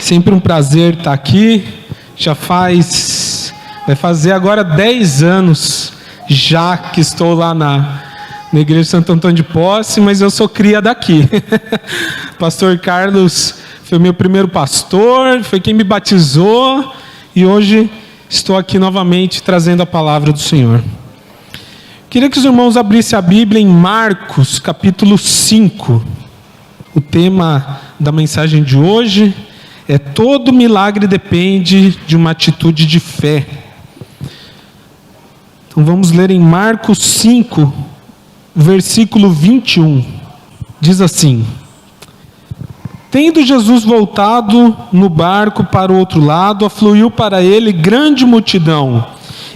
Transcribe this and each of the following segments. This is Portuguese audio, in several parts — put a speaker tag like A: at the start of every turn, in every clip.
A: Sempre um prazer estar aqui. Vai fazer agora 10 anos já que estou lá na Igreja de Santo Antônio de Posse, mas eu sou cria daqui. Pastor Carlos foi meu primeiro pastor, foi quem me batizou, e hoje estou aqui novamente trazendo a palavra do Senhor. Queria que os irmãos abrissem a Bíblia em Marcos, capítulo 5. O tema da mensagem de hoje é: todo milagre depende de uma atitude de fé. Então vamos ler em Marcos 5, versículo 21. Diz assim: tendo Jesus voltado no barco para o outro lado, afluiu para ele grande multidão,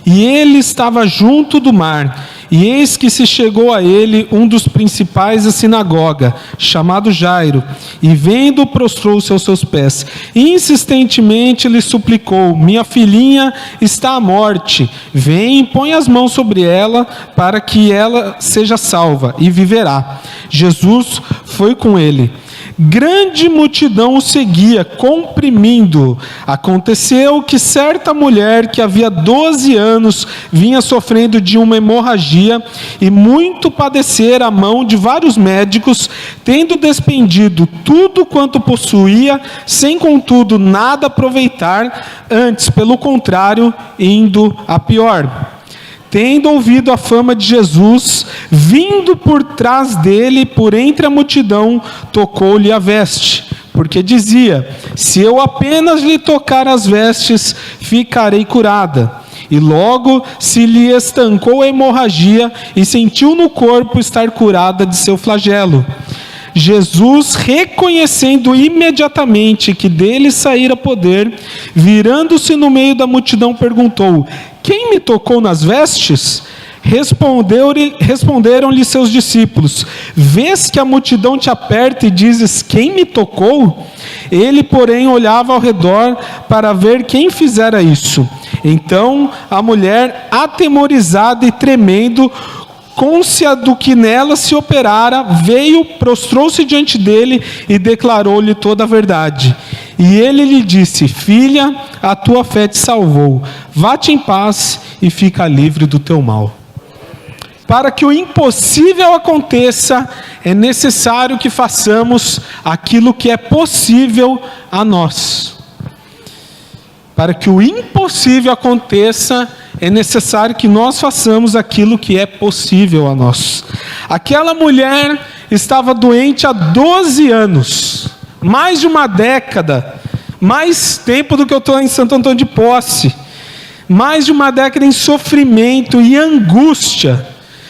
A: e ele estava junto do mar. E eis que se chegou a ele um dos principais da sinagoga, chamado Jairo, e vendo, prostrou-se aos seus pés. E insistentemente lhe suplicou: minha filhinha está à morte, vem e põe as mãos sobre ela, para que ela seja salva, e viverá. Jesus foi com ele. Grande multidão o seguia, comprimindo. Aconteceu que certa mulher que havia 12 anos vinha sofrendo de uma hemorragia e muito padecera a mão de vários médicos, tendo despendido tudo quanto possuía, sem contudo nada aproveitar, antes, pelo contrário, indo a pior. Tendo ouvido a fama de Jesus, vindo por trás dele, por entre a multidão, tocou-lhe a veste, porque dizia: se eu apenas lhe tocar as vestes, ficarei curada. E logo se lhe estancou a hemorragia, e sentiu no corpo estar curada de seu flagelo. Jesus, reconhecendo imediatamente que dele saíra poder, virando-se no meio da multidão, perguntou: quem me tocou nas vestes? Responderam-lhe seus discípulos: vês que a multidão te aperta e dizes: quem me tocou? Ele, porém, olhava ao redor para ver quem fizera isso. Então a mulher, atemorizada e tremendo, côncia do que nela se operara, veio, prostrou-se diante dele e declarou-lhe toda a verdade. E ele lhe disse: filha, a tua fé te salvou, vá-te em paz e fica livre do teu mal. Para que o impossível aconteça, é necessário que façamos aquilo que é possível a nós. Para que o impossível aconteça, é necessário que nós façamos aquilo que é possível a nós. Aquela mulher estava doente há 12 anos, mais de uma década, mais tempo do que eu estou em Santo Antônio de Posse, mais de uma década em sofrimento e angústia,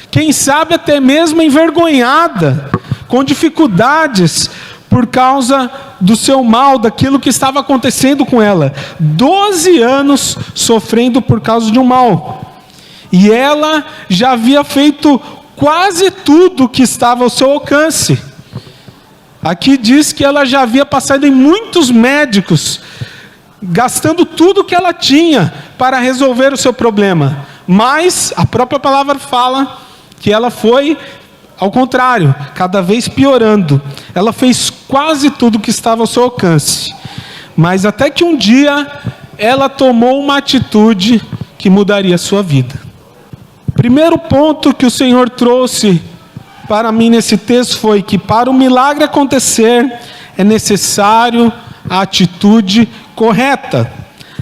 A: quem sabe até mesmo envergonhada, com dificuldades, por causa do seu mal, daquilo que estava acontecendo com ela. 12 anos sofrendo por causa de um mal. E ela já havia feito quase tudo que estava ao seu alcance. Aqui diz que ela já havia passado em muitos médicos, gastando tudo que ela tinha para resolver o seu problema. Mas a própria palavra fala que ela foi, ao contrário, cada vez piorando. Ela fez quase tudo que estava ao seu alcance. Mas até que um dia, ela tomou uma atitude que mudaria a sua vida. Primeiro ponto que o Senhor trouxe para mim nesse texto foi que para o milagre acontecer, é necessário a atitude correta.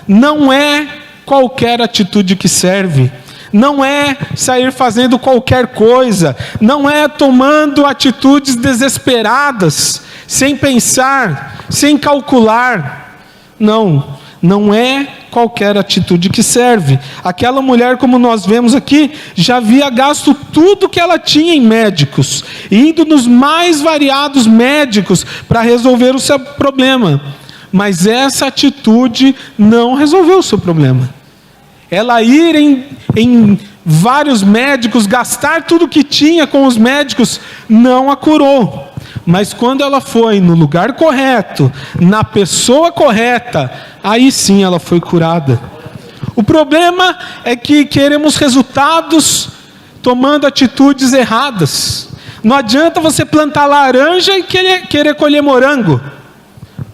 A: Não é qualquer atitude que serve. Não é sair fazendo qualquer coisa, não é tomando atitudes desesperadas, sem pensar, sem calcular. Não é qualquer atitude que serve. Aquela mulher, como nós vemos aqui, já havia gasto tudo que ela tinha em médicos, indo nos mais variados médicos para resolver o seu problema. Mas essa atitude não resolveu o seu problema. Ela ir em vários médicos, gastar tudo que tinha com os médicos, não a curou. Mas quando ela foi no lugar correto, na pessoa correta, aí sim ela foi curada. O problema é que queremos resultados tomando atitudes erradas. Não adianta você plantar laranja e querer colher morango.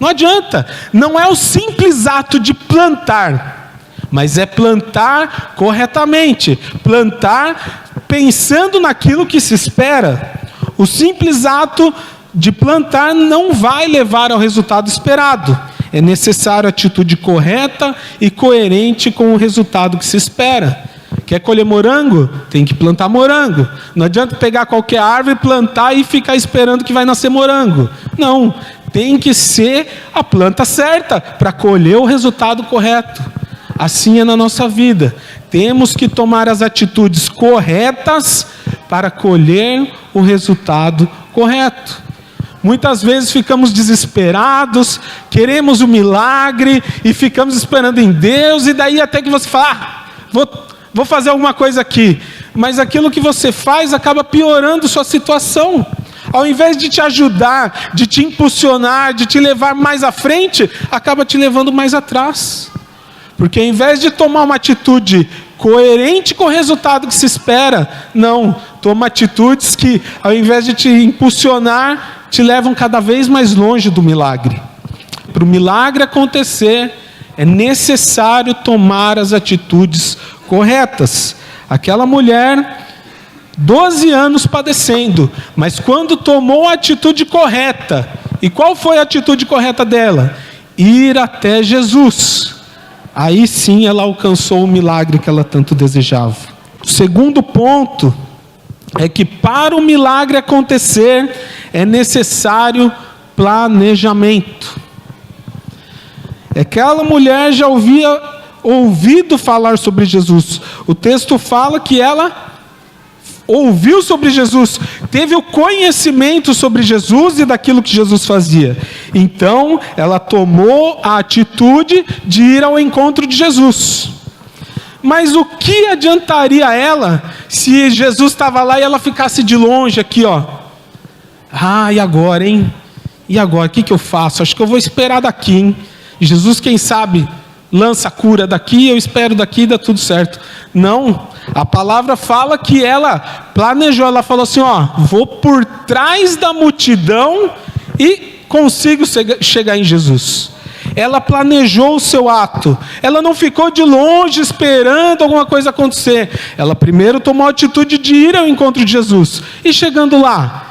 A: Não adianta. Não é o simples ato de plantar, mas é plantar corretamente, plantar pensando naquilo que se espera. O simples ato de plantar não vai levar ao resultado esperado. É necessário atitude correta e coerente com o resultado que se espera. Quer colher morango? Tem que plantar morango. Não adianta pegar qualquer árvore, plantar e ficar esperando que vai nascer morango. Não, tem que ser a planta certa para colher o resultado correto. Assim é na nossa vida. Temos que tomar as atitudes corretas para colher o resultado correto. Muitas vezes ficamos desesperados, queremos um milagre e ficamos esperando em Deus, e daí até que você fala, vou fazer alguma coisa aqui, mas aquilo que você faz acaba piorando sua situação. Ao invés de te ajudar, de te impulsionar, de te levar mais à frente, acaba te levando mais atrás. Porque ao invés de tomar uma atitude coerente com o resultado que se espera, não, toma atitudes que ao invés de te impulsionar, te levam cada vez mais longe do milagre. Para o milagre acontecer, é necessário tomar as atitudes corretas. Aquela mulher, 12 anos padecendo, mas quando tomou a atitude correta, e qual foi a atitude correta dela? Ir até Jesus. Aí sim ela alcançou o milagre que ela tanto desejava. O segundo ponto é que para o milagre acontecer, é necessário planejamento. Aquela mulher já havia ouvido falar sobre Jesus. O texto fala que ela ouviu sobre Jesus, teve o conhecimento sobre Jesus e daquilo que Jesus fazia. Então, ela tomou a atitude de ir ao encontro de Jesus. Mas o que adiantaria ela se Jesus estava lá e ela ficasse de longe aqui, ó? Ah, e agora, hein? E agora, o que eu faço? Acho que eu vou esperar daqui, hein? Jesus, quem sabe, lança a cura daqui, eu espero daqui e dá tudo certo. Não, a palavra fala que ela planejou, ela falou assim, ó, vou por trás da multidão e consigo chegar em Jesus. Ela planejou o seu ato, ela não ficou de longe esperando alguma coisa acontecer. Ela primeiro tomou a atitude de ir ao encontro de Jesus, e chegando lá,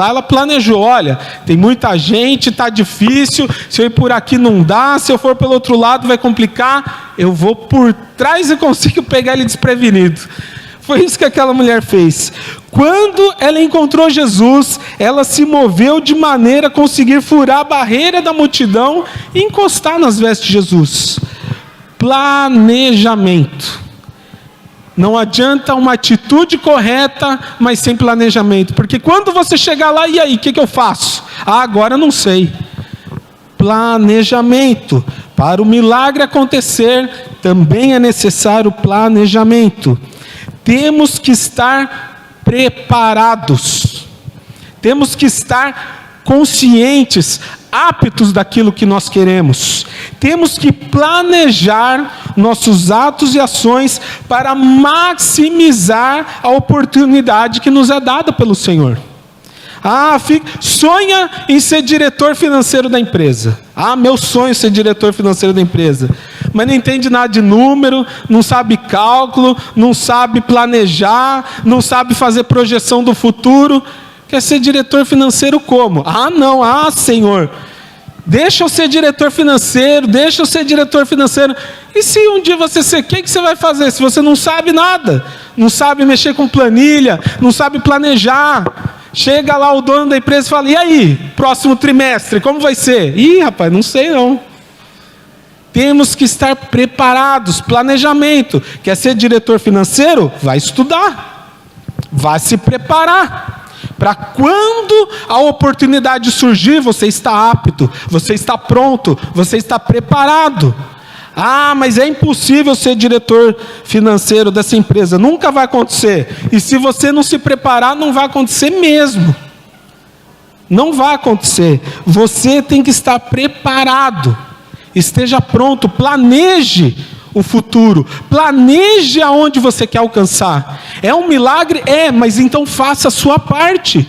A: ela planejou, olha, tem muita gente, está difícil, se eu ir por aqui não dá, se eu for pelo outro lado vai complicar, eu vou por trás e consigo pegar ele desprevenido. Foi isso que aquela mulher fez. Quando ela encontrou Jesus, ela se moveu de maneira a conseguir furar a barreira da multidão e encostar nas vestes de Jesus. Planejamento. Não adianta uma atitude correta, mas sem planejamento. Porque quando você chegar lá, e aí, o que eu faço? Ah, agora não sei. Planejamento. Para o milagre acontecer, também é necessário planejamento. Temos que estar preparados. Temos que estar conscientes, aptos daquilo que nós queremos. Temos que planejar nossos atos e ações para maximizar a oportunidade que nos é dada pelo Senhor. Sonha em ser diretor financeiro da empresa. Meu sonho é ser diretor financeiro da empresa. Mas não entende nada de número, não sabe cálculo, não sabe planejar, não sabe fazer projeção do futuro. Quer ser diretor financeiro como? Senhor, deixa eu ser diretor financeiro, E se um dia você ser, o que você vai fazer? Se você não sabe nada, não sabe mexer com planilha, não sabe planejar. Chega lá o dono da empresa e fala, e aí, próximo trimestre, como vai ser? Rapaz, não sei não. Temos que estar preparados, planejamento. Quer ser diretor financeiro? Vai estudar, vai se preparar. Para quando a oportunidade surgir, você está apto, você está pronto, você está preparado. Mas é impossível ser diretor financeiro dessa empresa, nunca vai acontecer. E se você não se preparar, não vai acontecer mesmo. Não vai acontecer. Você tem que estar preparado. Esteja pronto, planeje o futuro, planeje aonde você quer alcançar. É um milagre? Mas então faça a sua parte.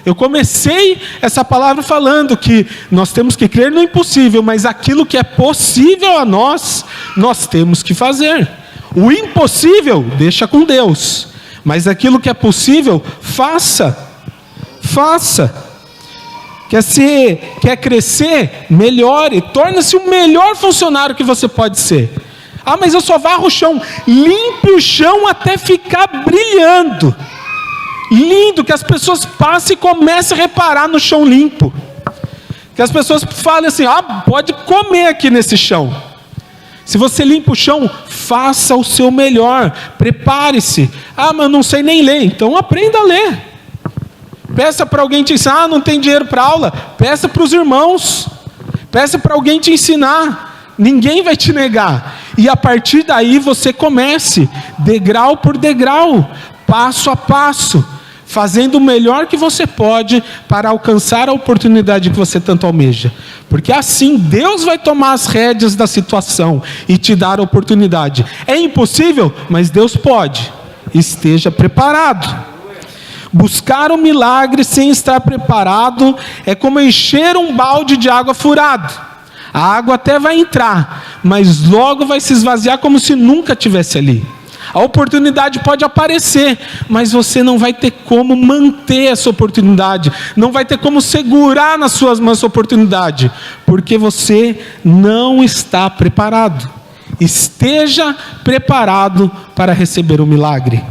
A: Eu comecei essa palavra falando que nós temos que crer no impossível, mas aquilo que é possível a nós, nós temos que fazer. O impossível, deixa com Deus. Mas aquilo que é possível, faça. Faça. Quer crescer? Melhore. Torne-se o melhor funcionário que você pode ser. Ah, mas eu só varro o chão. Limpe o chão até ficar brilhando. Lindo, que as pessoas passem e comecem a reparar no chão limpo. Que as pessoas falem assim, pode comer aqui nesse chão. Se você limpa o chão, faça o seu melhor. Prepare-se. Mas eu não sei nem ler. Então aprenda a ler. Peça para alguém te ensinar. Não tem dinheiro para aula? Peça para os irmãos. Peça para alguém te ensinar. Ninguém vai te negar. E a partir daí você comece, degrau por degrau, passo a passo, fazendo o melhor que você pode para alcançar a oportunidade que você tanto almeja. Porque assim Deus vai tomar as rédeas da situação e te dar a oportunidade. É impossível, mas Deus pode. Esteja preparado. Buscar um milagre sem estar preparado é como encher um balde de água furado. A água até vai entrar, mas logo vai se esvaziar como se nunca tivesse ali. A oportunidade pode aparecer, mas você não vai ter como manter essa oportunidade, não vai ter como segurar nas suas mãos essa oportunidade, porque você não está preparado. Esteja preparado para receber o milagre.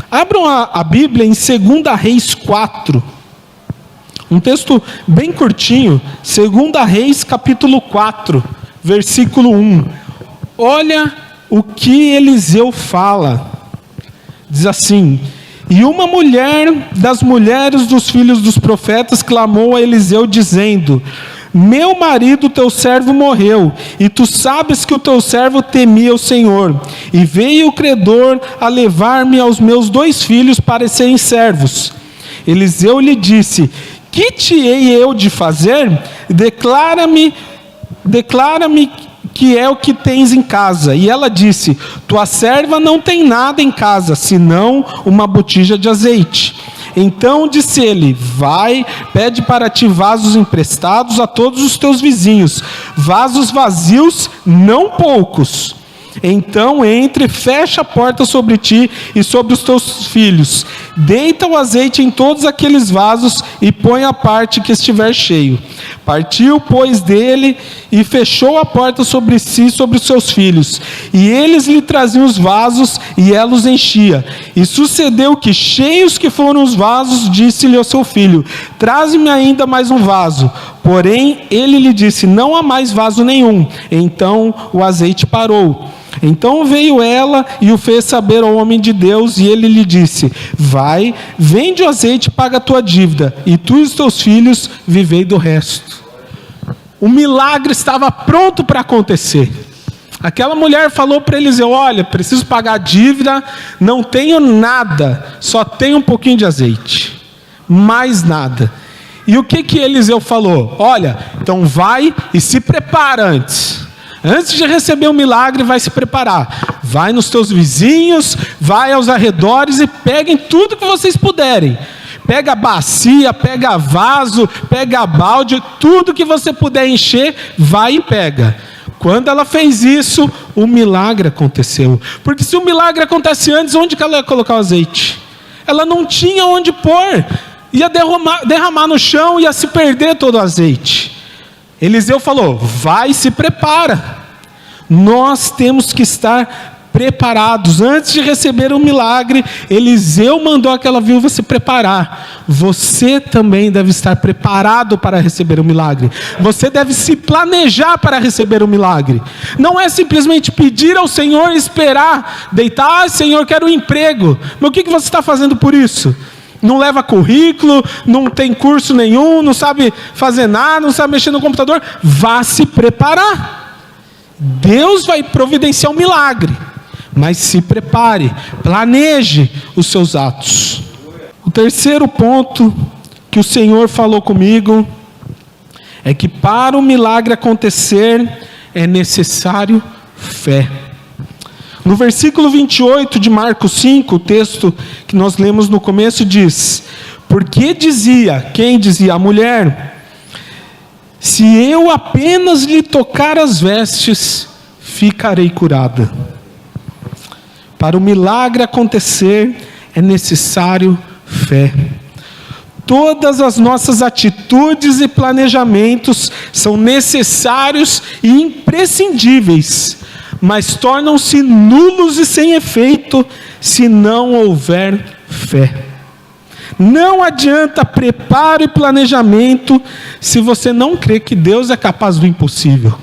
A: Abram a Bíblia em 2 Reis 4, um texto bem curtinho, 2 Reis capítulo 4, versículo 1. Olha o que Eliseu fala. Diz assim: e uma mulher das mulheres dos filhos dos profetas clamou a Eliseu dizendo: meu marido, teu servo, morreu, e tu sabes que o teu servo temia o Senhor, e veio o credor a levar-me aos meus 2 filhos para serem servos. Eliseu lhe disse: que te hei eu de fazer? Declara-me que é o que tens em casa. E ela disse: tua serva não tem nada em casa, senão uma botija de azeite. Então disse ele: vai, pede para ti vasos emprestados a todos os teus vizinhos, vasos vazios, não poucos. Então entre, fecha a porta sobre ti e sobre os teus filhos, deita o azeite em todos aqueles vasos e põe a parte que estiver cheio. Partiu, pois, dele e fechou a porta sobre si e sobre os seus filhos. E eles lhe traziam os vasos e ela os enchia. E sucedeu que, cheios que foram os vasos, disse-lhe ao seu filho: traze-me ainda mais um vaso. Porém ele lhe disse: não há mais vaso nenhum. Então o azeite parou. Então veio ela e o fez saber ao homem de Deus, e ele lhe disse: vai, vende o azeite e paga a tua dívida, e tu e os teus filhos vivei do resto. O milagre estava pronto para acontecer. Aquela mulher falou para Eliseu: olha, preciso pagar a dívida, não tenho nada, só tenho um pouquinho de azeite, mais nada. E o que Eliseu falou? Olha, então vai e se prepara antes. Antes de receber o milagre, vai se preparar. Vai nos teus vizinhos, vai aos arredores e peguem tudo que vocês puderem. Pega bacia, pega vaso, pega balde, tudo que você puder encher, vai e pega. Quando ela fez isso, o milagre aconteceu. Porque se o milagre acontece antes, onde que ela ia colocar o azeite? Ela não tinha onde pôr. Ia derramar no chão, ia se perder todo o azeite. Eliseu falou: vai, se prepara. Nós temos que estar preparados. Antes de receber o milagre, Eliseu mandou aquela viúva se preparar. Você também deve estar preparado para receber o milagre. Você deve se planejar para receber o milagre. Não é simplesmente pedir ao Senhor e esperar, deitar: Senhor, quero um emprego. Mas o que você está fazendo por isso? Não leva currículo, não tem curso nenhum, não sabe fazer nada, não sabe mexer no computador. Vá se preparar. Deus vai providenciar um milagre, mas se prepare, planeje os seus atos. O terceiro ponto que o Senhor falou comigo é que para o milagre acontecer é necessário fé. No versículo 28 de Marcos 5, o texto que nós lemos no começo diz: porque dizia, quem dizia? A mulher: se eu apenas lhe tocar as vestes, ficarei curada. Para o milagre acontecer, é necessário fé. Todas as nossas atitudes e planejamentos são necessários e imprescindíveis, mas tornam-se nulos e sem efeito se não houver fé. Não adianta preparo e planejamento se você não crê que Deus é capaz do impossível.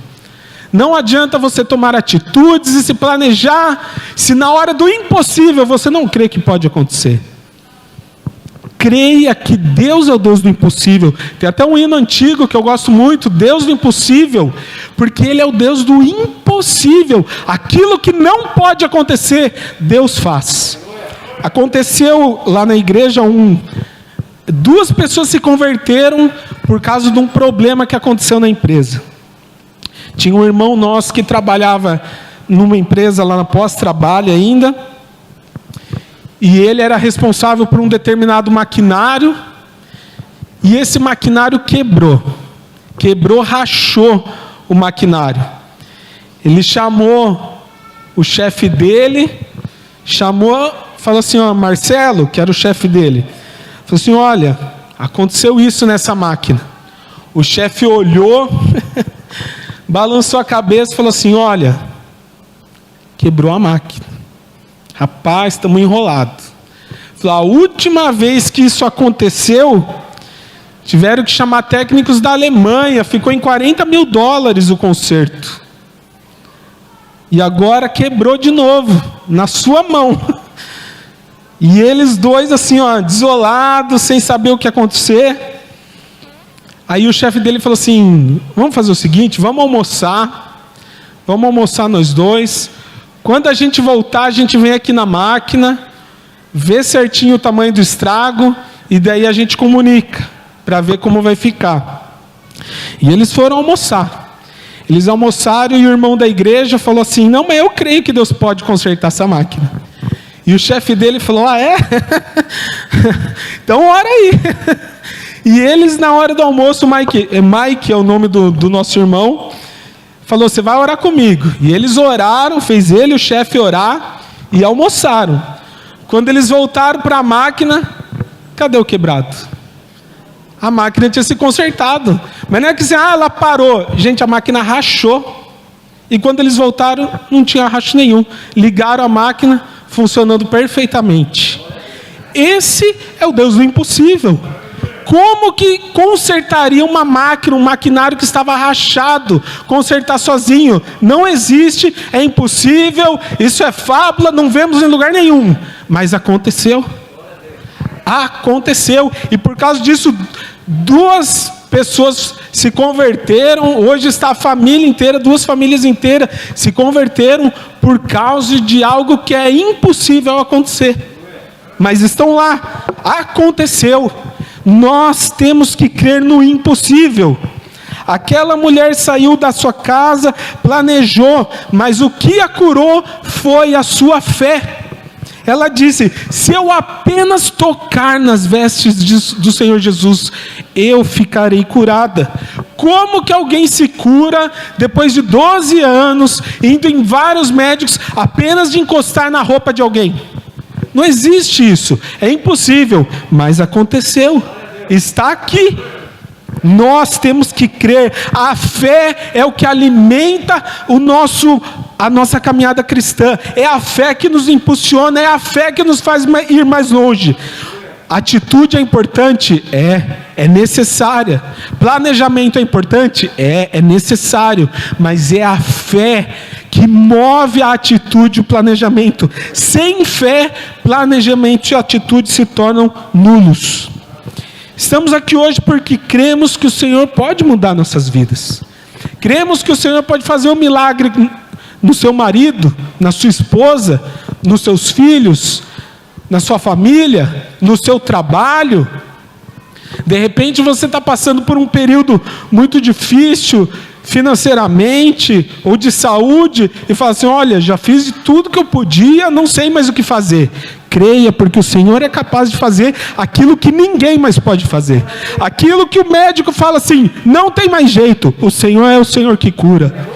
A: Não adianta você tomar atitudes e se planejar se na hora do impossível você não crê que pode acontecer. Creia que Deus é o Deus do impossível. Tem até um hino antigo que eu gosto muito, Deus do impossível, porque Ele é o Deus do impossível. Aquilo que não pode acontecer, Deus faz. Aconteceu lá na igreja, duas pessoas se converteram por causa de um problema que aconteceu na empresa. Tinha um irmão nosso que trabalhava numa empresa lá na pós-trabalho ainda, e ele era responsável por um determinado maquinário, e esse maquinário quebrou, rachou o maquinário. Ele chamou o chefe dele, falou assim: ó, Marcelo, que era o chefe dele, falou assim: olha, aconteceu isso nessa máquina. O chefe olhou, balançou a cabeça e falou assim: olha, quebrou a máquina. Rapaz, estamos enrolados. Falou: a última vez que isso aconteceu, tiveram que chamar técnicos da Alemanha, ficou em $40 mil o conserto. E agora quebrou de novo, na sua mão. E eles dois assim, ó, desolados, sem saber o que ia acontecer. Aí o chefe dele falou assim: vamos fazer o seguinte, vamos almoçar nós dois. Quando a gente voltar, a gente vem aqui na máquina, vê certinho o tamanho do estrago, e daí a gente comunica, para ver como vai ficar. E eles foram almoçar. Eles almoçaram e o irmão da igreja falou assim: não, mas eu creio que Deus pode consertar essa máquina. E o chefe dele falou: ah, é? Então ora aí. E eles, na hora do almoço, Mike é o nome do nosso irmão, falou: você vai orar comigo. E eles oraram, fez ele e o chefe orar, e almoçaram. Quando eles voltaram para a máquina, cadê o quebrado? A máquina tinha se consertado. Mas não é que assim, ela parou. Gente, a máquina rachou. E quando eles voltaram, não tinha racho nenhum. Ligaram a máquina, funcionando perfeitamente. Esse é o Deus do impossível. Como que consertaria uma máquina, um maquinário que estava rachado, consertar sozinho? Não existe, é impossível, isso é fábula, não vemos em lugar nenhum. Mas aconteceu. Aconteceu. E por causa disso, 2 pessoas se converteram. Hoje está a família inteira, 2 famílias inteiras se converteram por causa de algo que é impossível acontecer. Mas estão lá. Aconteceu. Nós temos que crer no impossível. Aquela mulher saiu da sua casa, planejou, mas o que a curou foi a sua fé. Ela disse: se eu apenas tocar nas vestes do Senhor Jesus, eu ficarei curada. Como que alguém se cura depois de 12 anos, indo em vários médicos, apenas de encostar na roupa de alguém? Não existe isso, é impossível, mas aconteceu, está aqui. Nós temos que crer, a fé é o que alimenta a nossa caminhada cristã, é a fé que nos impulsiona, é a fé que nos faz ir mais longe. Atitude é importante? É necessária. Planejamento é importante? É necessário, mas é a fé que move a atitude e o planejamento. Sem fé, planejamento e atitude se tornam nulos. Estamos aqui hoje porque cremos que o Senhor pode mudar nossas vidas. Cremos que o Senhor pode fazer um milagre no seu marido, na sua esposa, nos seus filhos, na sua família, no seu trabalho. De repente você está passando por um período muito difícil, financeiramente ou de saúde e fala assim: olha, já fiz de tudo que eu podia, não sei mais o que fazer. Creia, porque o Senhor é capaz de fazer aquilo que ninguém mais pode fazer. Aquilo que o médico fala assim: não tem mais jeito, o Senhor é o Senhor que cura.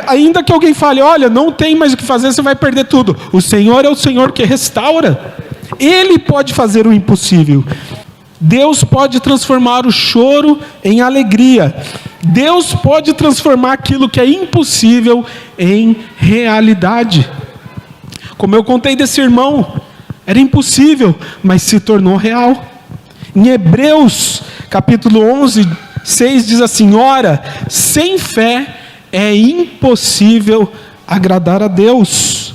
A: Ainda que alguém fale: olha, não tem mais o que fazer, você vai perder tudo, o Senhor é o Senhor que restaura. Ele pode fazer o impossível. Deus pode transformar o choro em alegria. Deus pode transformar aquilo que é impossível em realidade. Como eu contei desse irmão, era impossível, mas se tornou real. Em Hebreus, capítulo 11, 6 diz assim: ora, sem fé é impossível agradar a Deus.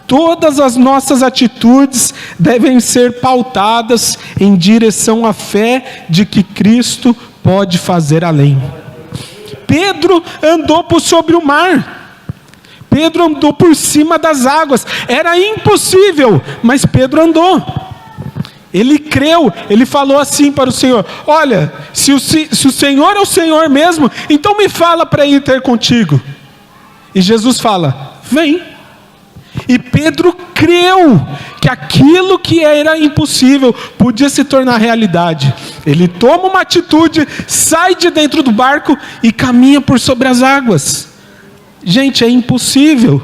A: Todas as nossas atitudes devem ser pautadas em direção à fé de que Cristo pode fazer além. Pedro andou por sobre o mar. Pedro andou por cima das águas. Era impossível, mas Pedro andou. Ele creu, ele falou assim para o Senhor: olha, se o Senhor é o Senhor mesmo, então me fala para ir ter contigo. E Jesus fala: vem. E Pedro creu que aquilo que era impossível podia se tornar realidade. Ele toma uma atitude, sai de dentro do barco e caminha por sobre as águas. Gente, é impossível.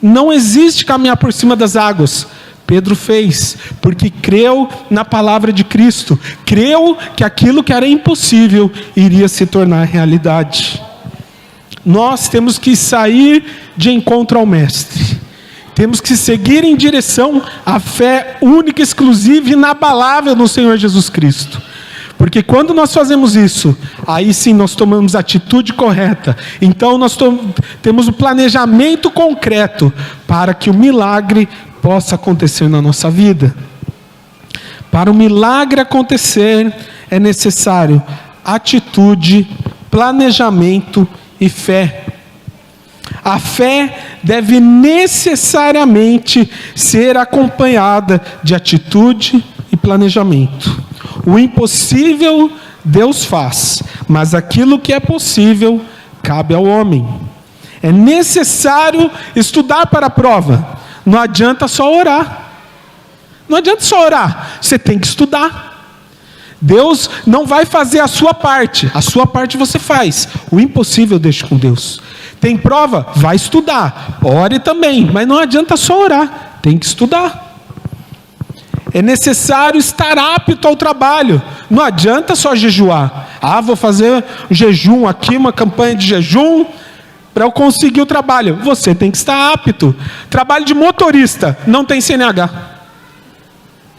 A: Não existe caminhar por cima das águas. Pedro fez, porque creu na palavra de Cristo. Creu que aquilo que era impossível iria se tornar realidade. Nós temos que sair de encontro ao Mestre. Temos que seguir em direção à fé única, exclusiva e inabalável no Senhor Jesus Cristo. Porque quando nós fazemos isso, aí sim nós tomamos a atitude correta. Então nós temos o planejamento concreto para que o milagre possa acontecer na nossa vida. Para o milagre acontecer, é necessário atitude, planejamento e fé. A fé deve necessariamente ser acompanhada de atitude e planejamento. O impossível Deus faz, mas aquilo que é possível cabe ao homem. É necessário estudar para a prova. Não adianta só orar. Não adianta só orar. Você tem que estudar. Deus não vai fazer a sua parte. A sua parte você faz. O impossível deixa com Deus. Tem prova? Vai estudar. Ore também, mas não adianta só orar. Tem que estudar. É necessário estar apto ao trabalho. Não adianta só jejuar. Vou fazer um jejum aqui, uma campanha de jejum para eu conseguir o trabalho. Você tem que estar apto. Trabalho de motorista, não tem CNH.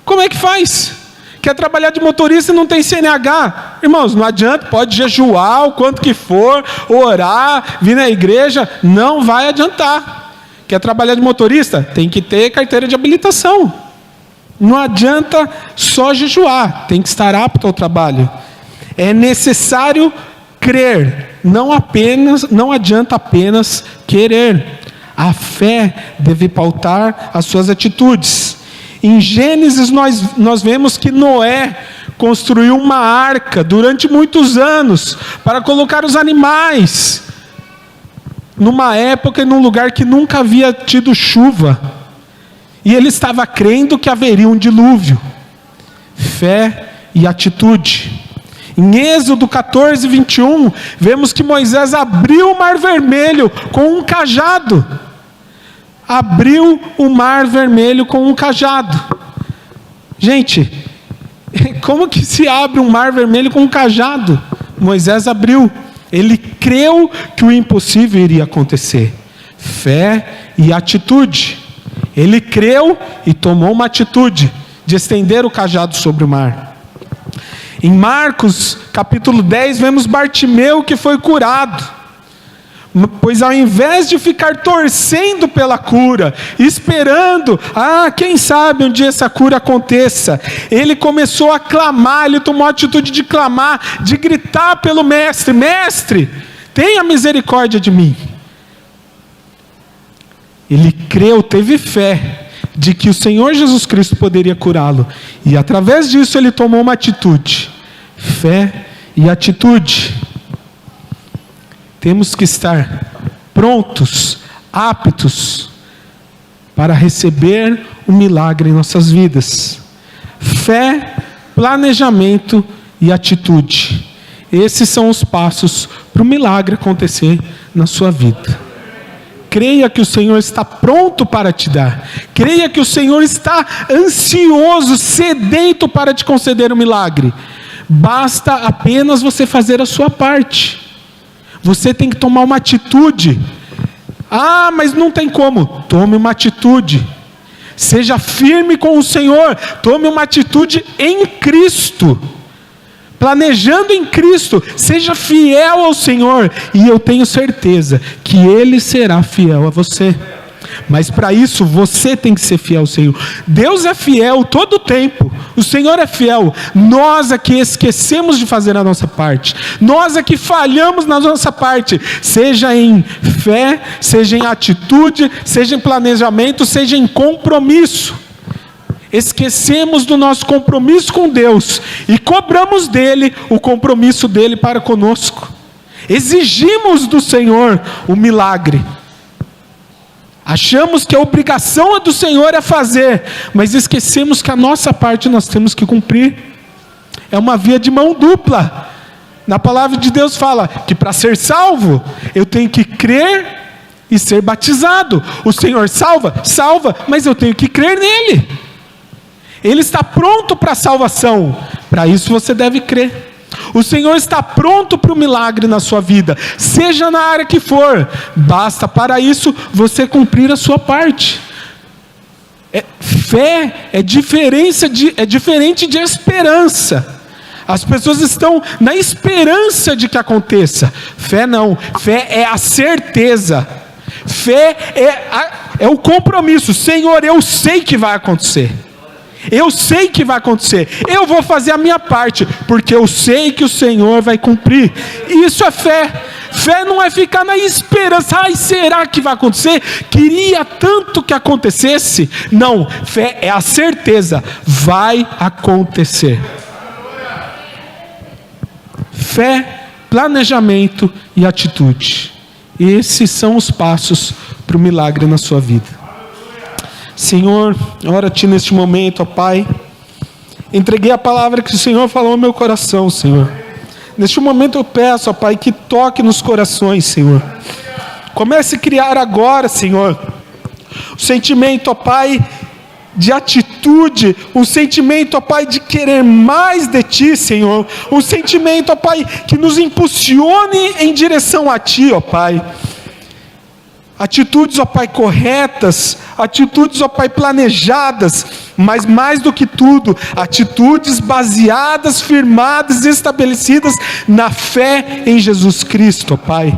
A: Como é que faz? Quer trabalhar de motorista e não tem CNH? Irmãos, não adianta, pode jejuar o quanto que for, orar, vir na igreja, não vai adiantar. Quer trabalhar de motorista? Tem que ter carteira de habilitação. Não adianta só jejuar, tem que estar apto ao trabalho. É necessário crer, não adianta apenas querer. A fé deve pautar as suas atitudes. Em Gênesis nós vemos que Noé construiu uma arca durante muitos anos para colocar os animais numa época e num lugar que nunca havia tido chuva. E ele estava crendo que haveria um dilúvio. Fé e atitude. Em Êxodo 14, 21, vemos que Moisés abriu o mar vermelho com um cajado. Abriu o mar vermelho com um cajado. Gente, como que se abre um mar vermelho com um cajado? Moisés abriu. Ele creu que o impossível iria acontecer. Fé e atitude. Ele creu e tomou uma atitude de estender o cajado sobre o mar. Em Marcos capítulo 10, vemos Bartimeu que foi curado. Pois ao invés de ficar torcendo pela cura, esperando, quem sabe um dia essa cura aconteça, ele começou a clamar, ele tomou a atitude de clamar, de gritar pelo Mestre: Mestre, tenha misericórdia de mim. Ele creu, teve fé, de que o Senhor Jesus Cristo poderia curá-lo, e através disso ele tomou uma atitude, fé e atitude. temos que estar prontos, aptos para receber o milagre em nossas vidas. Fé, planejamento e atitude. Esses são os passos para o milagre acontecer na sua vida. Creia que o Senhor está pronto para te dar. Creia que o Senhor está ansioso, sedento para te conceder o milagre. Basta apenas você fazer a sua parte. Você tem que tomar uma atitude. Ah, mas não tem como. Tome uma atitude. Seja firme com o Senhor. Tome uma atitude em Cristo. Planejando em Cristo. Seja fiel ao Senhor. E eu tenho certeza que Ele será fiel a você. Mas para isso você tem que ser fiel ao Senhor. Deus é fiel todo o tempo. O Senhor é fiel. Nós aqui esquecemos de fazer a nossa parte. Nós aqui falhamos na nossa parte. Seja em fé, seja em atitude, seja em planejamento, seja em compromisso. Esquecemos do nosso compromisso com Deus e cobramos dele o compromisso dele para conosco. Exigimos do Senhor o milagre. Achamos que a obrigação do Senhor é fazer, mas esquecemos que a nossa parte nós temos que cumprir. É uma via de mão dupla. Na palavra de Deus fala que para ser salvo, eu tenho que crer e ser batizado. O Senhor salva, mas eu tenho que crer nele. Ele está pronto para a salvação. Para isso você deve crer. O Senhor está pronto para o milagre na sua vida, seja na área que for. Basta para isso você cumprir a sua parte. Fé é diferente de esperança. As pessoas estão na esperança de que aconteça. Fé não. Fé é a certeza. Fé é o compromisso. Senhor, eu sei que vai acontecer. Eu sei que vai acontecer. Eu vou fazer a minha parte, porque eu sei que o Senhor vai cumprir. Isso é fé. Fé não é ficar na esperança. Ai, será que vai acontecer? Queria tanto que acontecesse. Não, fé é a certeza. Vai acontecer. Fé, planejamento e atitude. Esses são os passos para o milagre na sua vida. Senhor, ora a Ti neste momento, ó Pai. Entreguei a palavra que o Senhor falou ao meu coração, Senhor. Neste momento eu peço, ó Pai, que toque nos corações, Senhor. Comece a criar agora, Senhor, o sentimento, ó Pai, de atitude, um sentimento, ó Pai, de querer mais de Ti, Senhor. Um sentimento, ó Pai, que nos impulsione em direção a Ti, ó Pai. Atitudes, ó Pai, corretas, atitudes, ó Pai, planejadas, mas mais do que tudo, atitudes baseadas, firmadas, estabelecidas na fé em Jesus Cristo, ó Pai.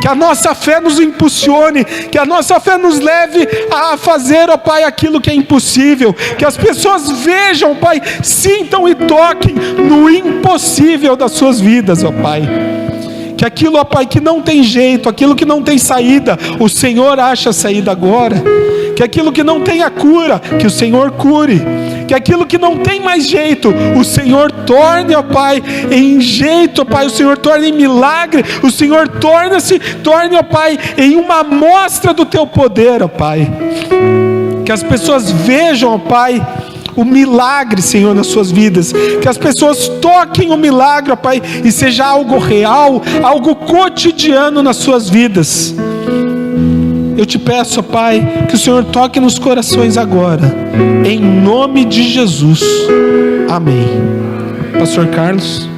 A: Que a nossa fé nos impulsione, que a nossa fé nos leve a fazer, ó Pai, aquilo que é impossível. Que as pessoas vejam, Pai, sintam e toquem no impossível das suas vidas, ó Pai. Que aquilo, ó Pai, que não tem jeito, aquilo que não tem saída, o Senhor acha saída agora. Que aquilo que não tem a cura, que o Senhor cure. Que aquilo que não tem mais jeito, o Senhor torne, ó Pai, em jeito, ó Pai, o Senhor torne em milagre, o Senhor torne, ó Pai, em uma amostra do Teu poder, ó Pai. Que as pessoas vejam, ó Pai, o milagre, Senhor, nas suas vidas. Que as pessoas toquem o milagre, ó Pai, e seja algo real, algo cotidiano nas suas vidas. Eu te peço, ó Pai, que o Senhor toque nos corações agora, em nome de Jesus. Amém. Pastor Carlos.